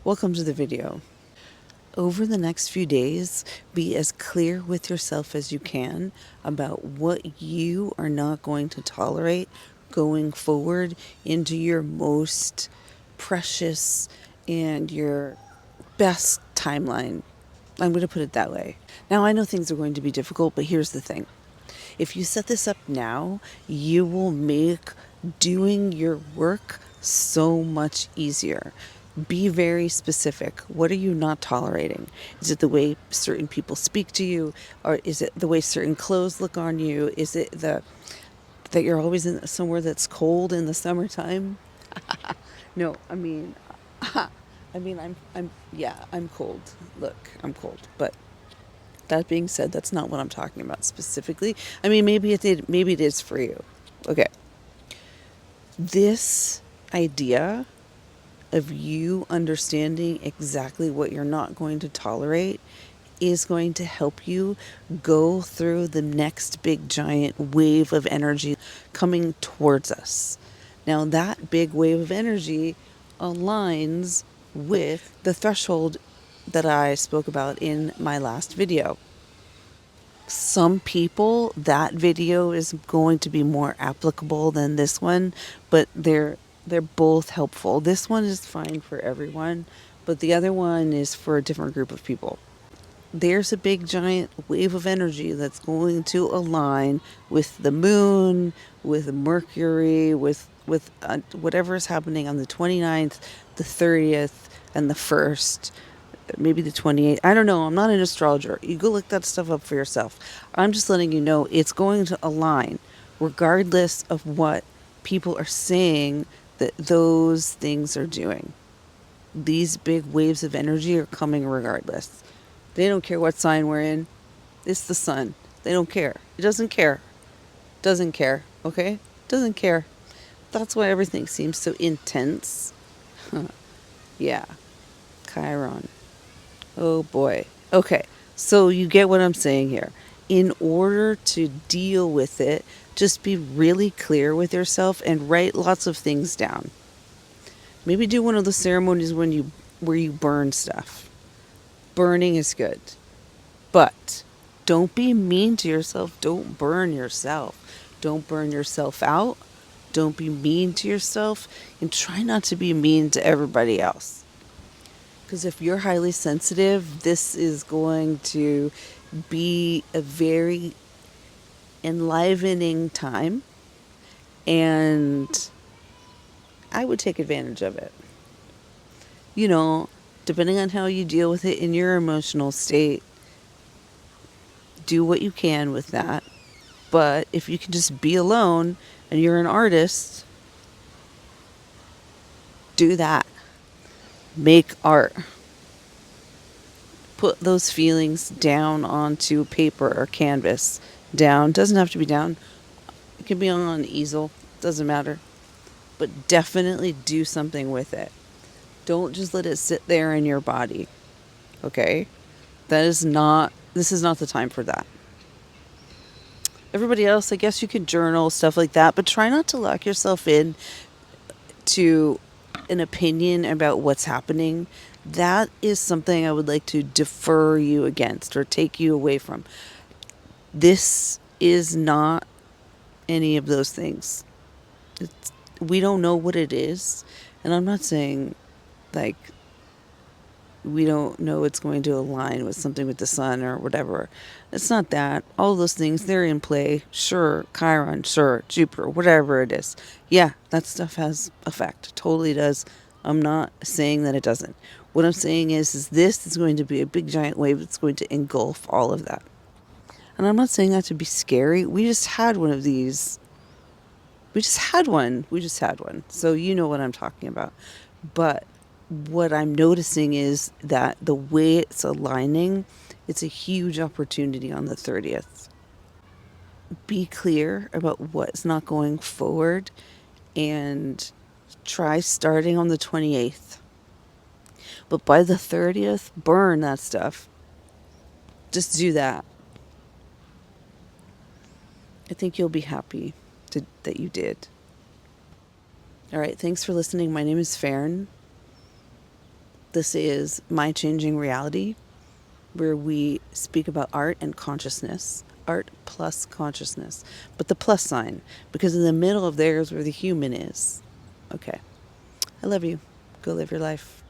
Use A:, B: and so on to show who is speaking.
A: Welcome to the video. Over the next few days, be as clear with yourself as you can about what you are not going to tolerate going forward into your most precious and your best timeline. I'm going to put it that way. Now, I know things are going to be difficult, but here's the thing. If you set this up now, you will make doing your work so much easier. Be very specific. What are you not tolerating? Is it the way certain people speak to you? Or is it the way certain clothes look on you? Is it that you're always in somewhere that's cold in the summertime? No, I'm cold. Look, I'm cold. But that being said, that's not what I'm talking about specifically. Maybe it is for you. Okay. This idea of you understanding exactly what you're not going to tolerate is going to help you go through the next big giant wave of energy coming towards us. Now, that big wave of energy aligns with the threshold that I spoke about in my last video. Some people, that video is going to be more applicable than this one, but they're both helpful. This one is fine for everyone, but the other one is for a different group of people. There's a big giant wave of energy that's going to align with the moon, with Mercury, with whatever is happening on the 29th, the 30th, and the 1st, maybe the 28th. I don't know. I'm not an astrologer. You go look that stuff up for yourself. I'm just letting you know it's going to align regardless of what people are saying that those things are doing. These big waves of energy are coming regardless. They don't care what sign we're in. It's the sun. They don't care. It doesn't care. Doesn't care. Okay? Doesn't care. That's why everything seems so intense. Yeah. Chiron. Oh boy. Okay. So you get what I'm saying here. In order to deal with it, just be really clear with yourself and write lots of things down. Maybe do one of the ceremonies where you burn stuff. Burning is good. But don't be mean to yourself. Don't burn yourself. Don't burn yourself out. Don't be mean to yourself. And try not to be mean to everybody else. Because if you're highly sensitive, this is going to be a very enlivening time. And I would take advantage of it. You know, depending on how you deal with it in your emotional state, do what you can with that. But if you can just be alone and you're an artist, do that. Make art. Put those feelings down onto paper or canvas. Down. Doesn't have to be down. It can be on an easel. Doesn't matter. But definitely do something with it. Don't just let it sit there in your body. Okay? This is not the time for that. Everybody else, I guess you can journal, stuff like that, but try not to lock yourself in to an opinion about what's happening. That is something I would like to defer you against or take you away from. This is not any of those things. We don't know what it is, and I'm not saying like we don't know it's going to align with something with the sun or whatever. It's not that. All those things, they're in play. Sure, Chiron, sure, Jupiter, whatever it is. Yeah, that stuff has effect. Totally does. I'm not saying that it doesn't. What I'm saying is this is going to be a big giant wave that's going to engulf all of that. And I'm not saying that to be scary. We just had one of these. We just had one. So you know what I'm talking about. But what I'm noticing is that the way it's aligning, it's a huge opportunity on the 30th. Be clear about what's not going forward and try starting on the 28th. But by the 30th, burn that stuff. Just do that. I think you'll be happy that you did. All right, thanks for listening. My name is Farron. This is My Changing Reality, where we speak about art and consciousness, art plus consciousness, but the plus sign, because in the middle of there is where the human is. Okay. I love you. Go live your life.